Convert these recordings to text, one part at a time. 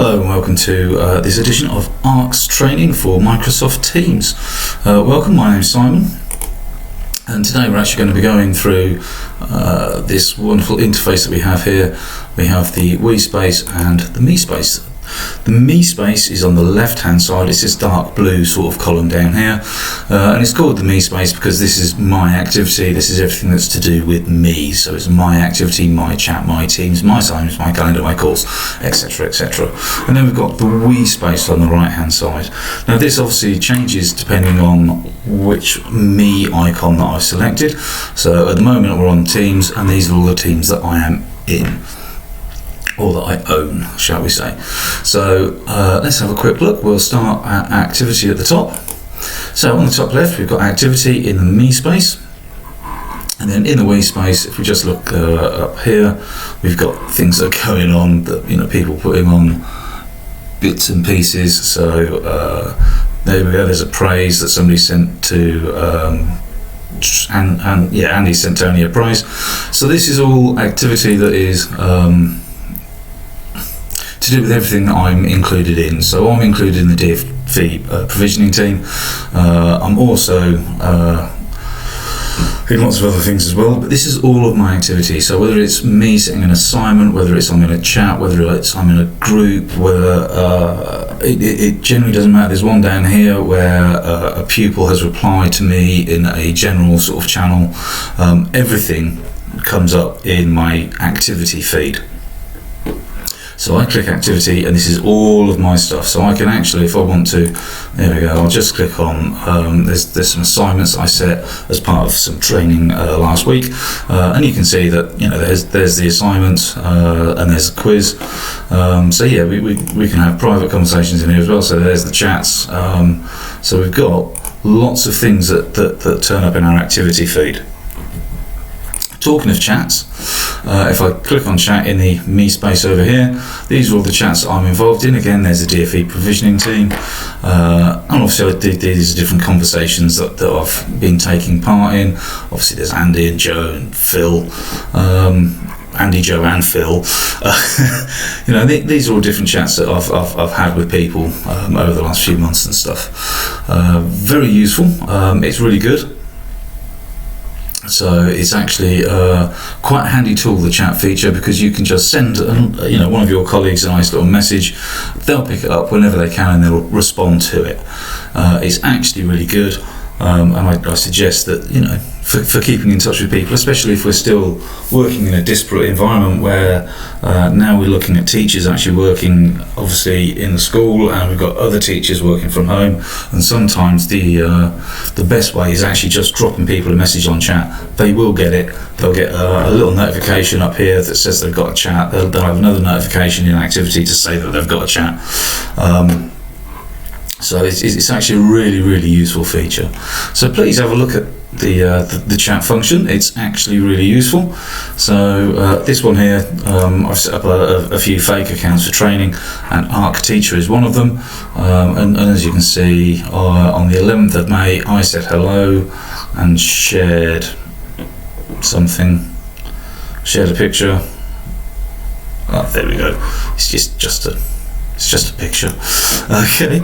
Hello and welcome to this edition of Ark's training for Microsoft Teams. Welcome, my name's Simon, and today we're actually going to be going through this wonderful interface that we have here. We have the We space and the Me space. The Me space is on the left hand side. It's this dark blue sort of column down here, and it's called the Me space because this is my activity. This is everything that's to do with me. So it's my activity, my chat, my Teams, my assignments, my calendar, my calls, etc, etc. And then we've got the We space on the right hand side. Now this obviously changes depending on which Me icon that I've selected. So at the moment we're on Teams, and these are all the teams that I am in, or that I own, shall we say. So let's have a quick look. We'll start at activity at the top. So on the top left we've got activity in the Me space, and then in the We space, if we just look up here, we've got things that are going on, that people putting on bits and pieces. So there we go, there's a praise that somebody sent to Andy sent Tony a praise. So this is all activity that is to do with everything that I'm included in. So I'm included in the DFV provisioning team. I'm also in lots of other things as well, but this is all of my activity. So whether it's me setting an assignment, whether it's I'm in a chat, whether it's I'm in a group, whether it generally doesn't matter. There's one down here where a pupil has replied to me in a general sort of channel. Everything comes up in my activity feed. So I click activity, and this is all of my stuff. So I can actually, if I want to, there we go, I'll just click on, there's some assignments I set as part of some training last week. And you can see that, there's the assignments, and there's a quiz. So yeah, we can have private conversations in here as well. So there's the chats. So we've got lots of things that turn up in our activity feed. Talking of chats, if I click on chat in the Me space over here, these are all the chats that I'm involved in. Again, there's the DFE provisioning team, and obviously these are different conversations that I've been taking part in. Obviously there's Andy and Joe and Phil, Andy, Joe and Phil. These are all different chats that I've had with people over the last few months and stuff. Very useful. It's really good. So it's actually quite a handy tool, the chat feature, because you can just send one of your colleagues a nice little message. They'll pick it up whenever they can and they'll respond to it. It's actually really good, and I suggest that for keeping in touch with people, especially if we're still working in a disparate environment where now we're looking at teachers actually working obviously in the school, and we've got other teachers working from home, and sometimes the best way is actually just dropping people a message on chat. They will get it. They'll get a little notification up here that says they've got a chat. They'll have another notification in activity to say that they've got a chat. So it's actually a really, really useful feature. So please have a look at the chat function. It's actually really useful. So this one here, I've set up a few fake accounts for training, and Ark Teacher is one of them. And as you can see, on the 11th of May, I said hello and shared something, shared a picture. Oh, there we go. It's just a picture. Okay.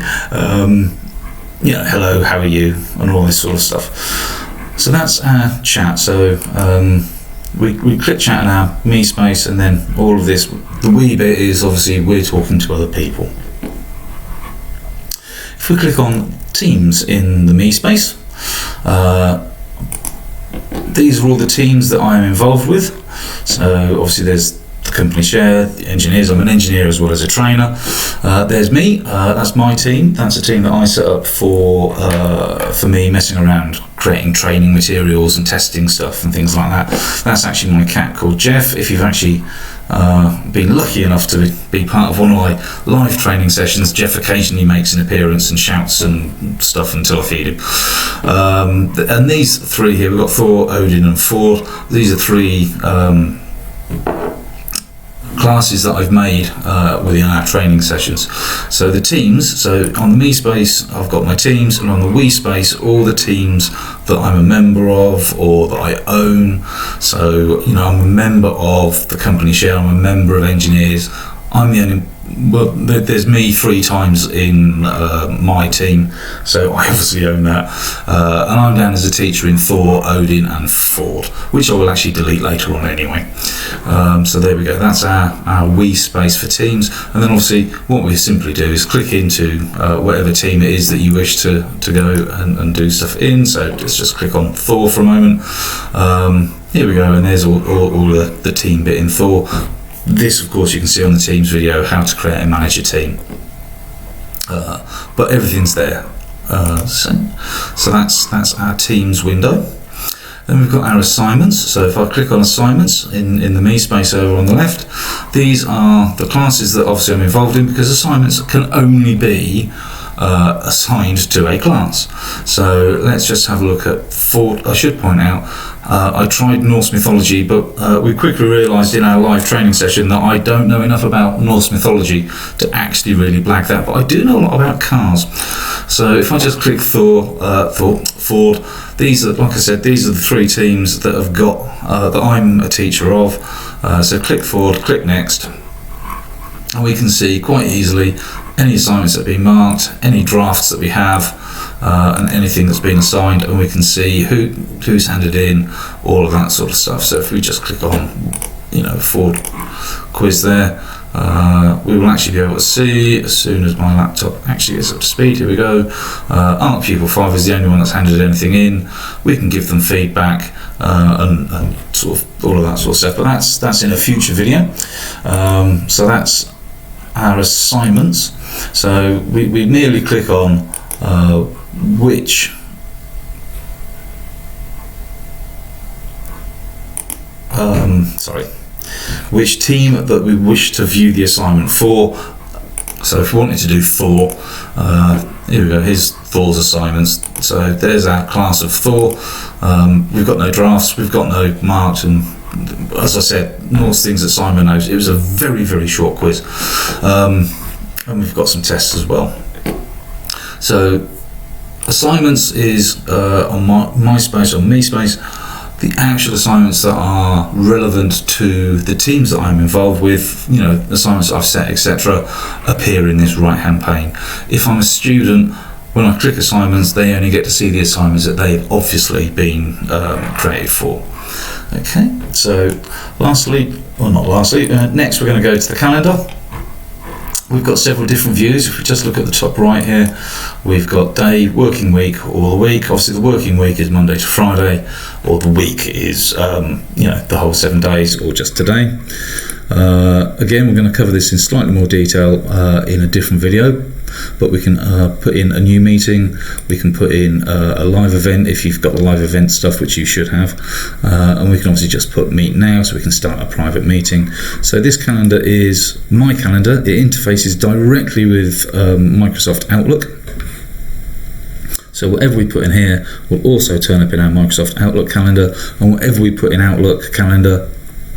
Hello, how are you, and all this sort of stuff. So that's our chat. So we click chat in our Me space, and then all of this, the We bit is obviously we're talking to other people. If we click on Teams in the Me space, these are all the teams that I am involved with. So obviously there's the company share, the engineers. I'm an engineer as well as a trainer. There's me. That's my team. That's a team that I set up for me messing around, creating training materials and testing stuff and things like that. That's actually my cat called Jeff. If you've actually been lucky enough to be part of one of my live training sessions, Jeff occasionally makes an appearance and shouts and stuff until I feed him. And these three here, we've got Thor, Odin and Ford. These are three classes that I've made within our training sessions. So the teams, so on the Me space I've got my teams, and on the We space all the teams that I'm a member of or that I own. So I'm a member of the company share, I'm a member of engineers, I'm the well, there's me 3 times in my team, so I obviously own that. And I'm down as a teacher in Thor, Odin and Ford, which I will actually delete later on anyway. So there we go, that's our Wii space for teams. And then obviously what we simply do is click into whatever team it is that you wish to go and do stuff in. So let's just click on Thor for a moment. Here we go, and there's all the team bit in Thor. This, of course, you can see on the Teams video how to create and manage your team, but everything's there. So that's our Teams window. Then we've got our assignments. So if I click on assignments in the Me space over on the left, these are the classes that obviously I'm involved in, because assignments can only be assigned to a class. So let's just have a look at Ford. I should point out, I tried Norse mythology, but we quickly realised in our live training session that I don't know enough about Norse mythology to actually really blag that, but I do know a lot about cars. So if I just click Ford, these are, like I said, these are the 3 teams that have got that I'm a teacher of. So click Ford, click next, and we can see quite easily any assignments that have been marked, any drafts that we have, and anything that's been assigned, and we can see who's handed in, all of that sort of stuff. So if we just click on, Ford quiz there, we will actually be able to see as soon as my laptop actually gets up to speed. Here we go. Ark Pupil 5 is the only one that's handed anything in. We can give them feedback and sort of all of that sort of stuff, but that's in a future video. So that's our assignments. So we merely click on which team that we wish to view the assignment for. So if we wanted to do Thor, here we go, here's Thor's assignments. So there's our class of Thor. We've got no drafts, we've got no marked, and as I said, Norse things that Simon knows. It was a very, very short quiz. And we've got some tests as well. So assignments is on my space, on Me space. The actual assignments that are relevant to the teams that I'm involved with, assignments I've set, etc., appear in this right-hand pane. If I'm a student, when I click assignments, they only get to see the assignments that they've obviously been created for. Okay, so next we're going to go to the calendar. We've got several different views. If we just look at the top right here, we've got day, working week, or the week. Obviously the working week is Monday to Friday, or the week is the whole 7 days, or just today. Again, we're going to cover this in slightly more detail in a different video, but we can put in a new meeting, we can put in a live event if you've got the live event stuff, which you should have, and we can obviously just put meet now, so we can start a private meeting. So this calendar is my calendar. It interfaces directly with Microsoft Outlook. So whatever we put in here will also turn up in our Microsoft Outlook calendar, and whatever we put in Outlook calendar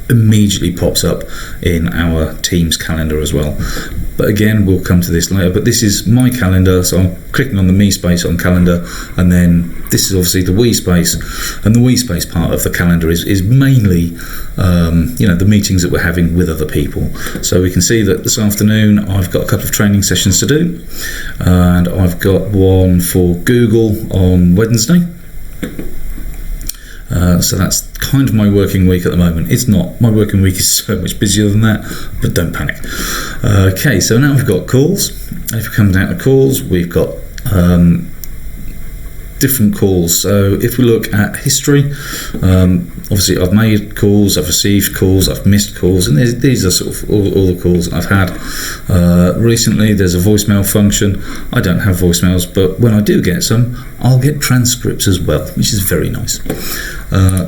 immediately pops up in our Teams calendar as well. But again, we'll come to this later, but this is my calendar, so I'm clicking on the Me space on calendar, and then this is obviously the Wii space, and the Wii space part of the calendar is mainly the meetings that we're having with other people. So we can see that this afternoon I've got a couple of training sessions to do, and I've got one for Google on Wednesday. So that's kind of my working week at the moment. It's not. My working week is so much busier than that, but don't panic. Okay, so now we've got calls. If we come down to calls, we've got different calls. So if we look at history, obviously I've made calls, I've received calls, I've missed calls, and these are sort of all the calls I've had. Recently there's a voicemail function. I don't have voicemails, but when I do get some, I'll get transcripts as well, which is very nice.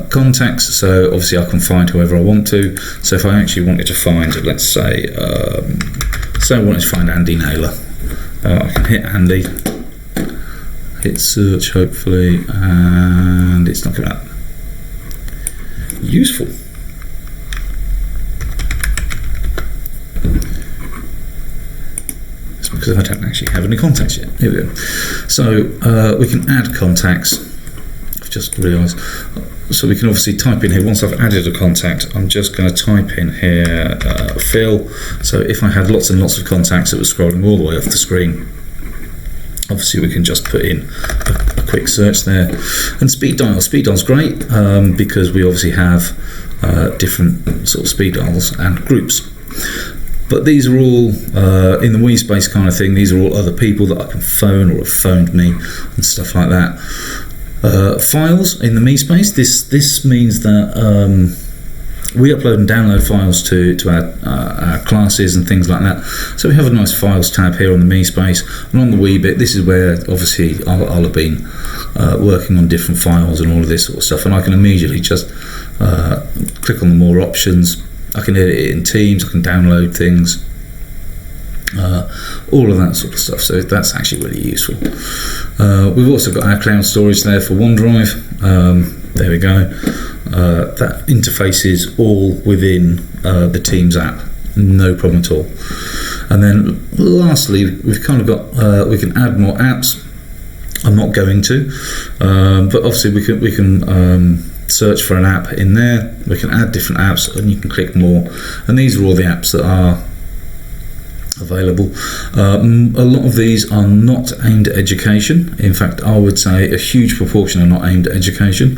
Contacts, so obviously I can find whoever I want to. So if I actually wanted to find, let's say, I wanted to find Andy Naylor, I can hit Andy, hit search hopefully, and it's not coming up. Useful. It's because I don't actually have any contacts yet. Here we go. So we can add contacts. just realised. So we can obviously type in here, once I've added a contact, I'm just going to type in here Phil. So if I had lots and lots of contacts that were scrolling all the way off the screen, obviously we can just put in a quick search there. And speed dial's great because we obviously have different sort of speed dials and groups. But these are all, in the we space kind of thing, these are all other people that I can phone or have phoned me and stuff like that. Files in the me space, this means that we upload and download files to our classes and things like that. So we have a nice files tab here on the me space, and on the wee bit, this is where obviously I'll have been working on different files and all of this sort of stuff, and I can immediately just click on the more options. I can edit it in Teams, I can download things, all of that sort of stuff. So that's actually really useful. We've also got our cloud storage there for OneDrive. There we go. That interface is all within the Teams app, no problem at all. And then lastly, we've kind of got we can add more apps. I'm not going to, but obviously we can search for an app in there. We can add different apps, and you can click more. And these are all the apps that are available. A lot of these are not aimed at education. In fact, I would say a huge proportion are not aimed at education.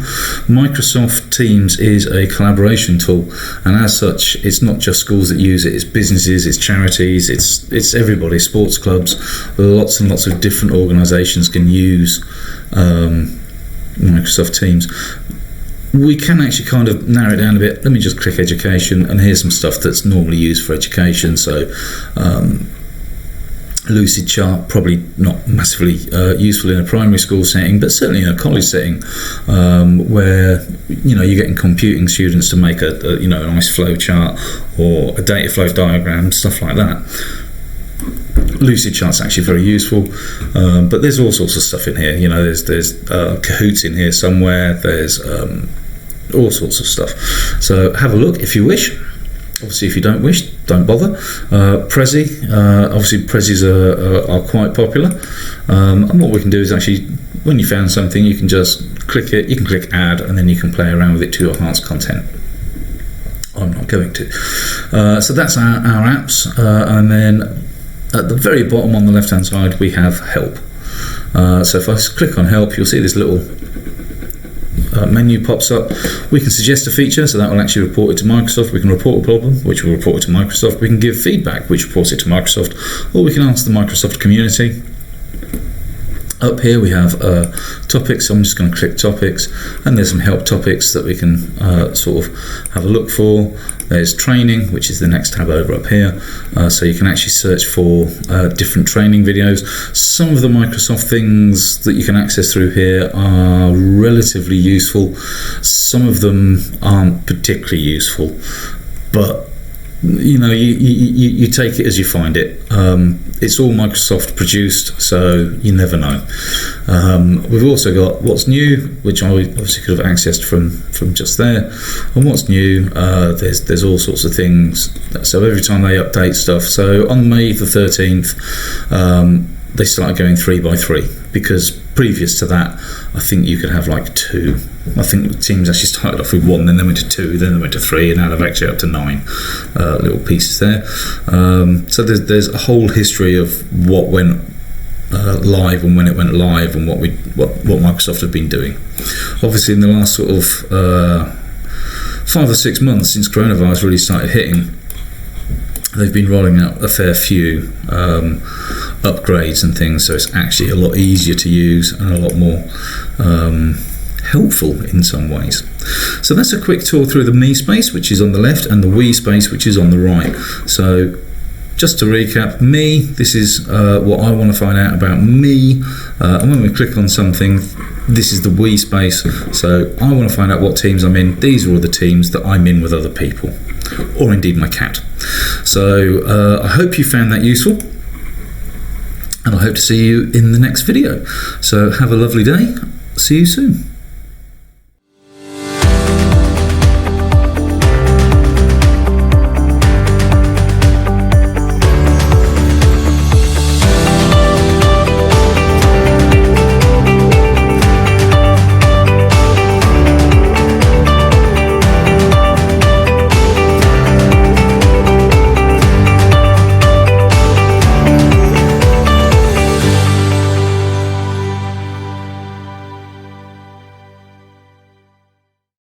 Microsoft Teams is a collaboration tool, and as such, it's not just schools that use it, it's businesses, it's charities, it's everybody, sports clubs. Lots and lots of different organisations can use Microsoft Teams. We can actually kind of narrow it down a bit. Let me just click education, and here's some stuff that's normally used for education. So Lucid Chart, probably not massively useful in a primary school setting, but certainly in a college setting where you're getting computing students to make a nice flow chart or a data flow diagram, stuff like that. Lucid Chart's actually very useful, but there's all sorts of stuff in here. There's Kahoots in here somewhere. There's all sorts of stuff. So have a look if you wish. Obviously, if you don't wish, don't bother. Prezi, obviously Prezis are quite popular, and what we can do is actually, when you found something, you can just click it, you can click add, and then you can play around with it to your heart's content. I'm not going to. So that's our apps, and then at the very bottom on the left hand side we have help. So if I click on help, you'll see this little menu pops up. We can suggest a feature, so that will actually report it to Microsoft. We can report a problem, which will report it to Microsoft. We can give feedback, which reports it to Microsoft, or we can ask the Microsoft community. Up here we have topics, so I'm just going to click topics, and there's some help topics that we can sort of have a look for. There's training, which is the next tab over up here, so you can actually search for different training videos. Some of the Microsoft things that you can access through here are relatively useful. Some of them aren't particularly useful, but you take it as you find it. It's all Microsoft produced, so you never know. We've also got what's new, which I obviously could have accessed from just there. And what's new, there's all sorts of things. So every time they update stuff. So on May the 13th, they started going 3 by 3, because previous to that, I think you could have like 2. I think the teams actually started off with 1, then they went to 2, then they went to 3, and now they've actually up to 9 little pieces there. So there's a whole history of what went live and when it went live, and what Microsoft have been doing. Obviously, in the last sort of 5 or 6 months since coronavirus really started hitting, they've been rolling out a fair few upgrades and things, so it's actually a lot easier to use and a lot more helpful in some ways. So that's a quick tour through the me space, which is on the left, and the we space, which is on the right. So just to recap, me, this is what I want to find out about me, and when we click on something, this is the we space. So I want to find out what teams I'm in. These are all the teams that I'm in with other people, or indeed my cat. So I hope you found that useful, and I hope to see you in the next video. So have a lovely day. See you soon.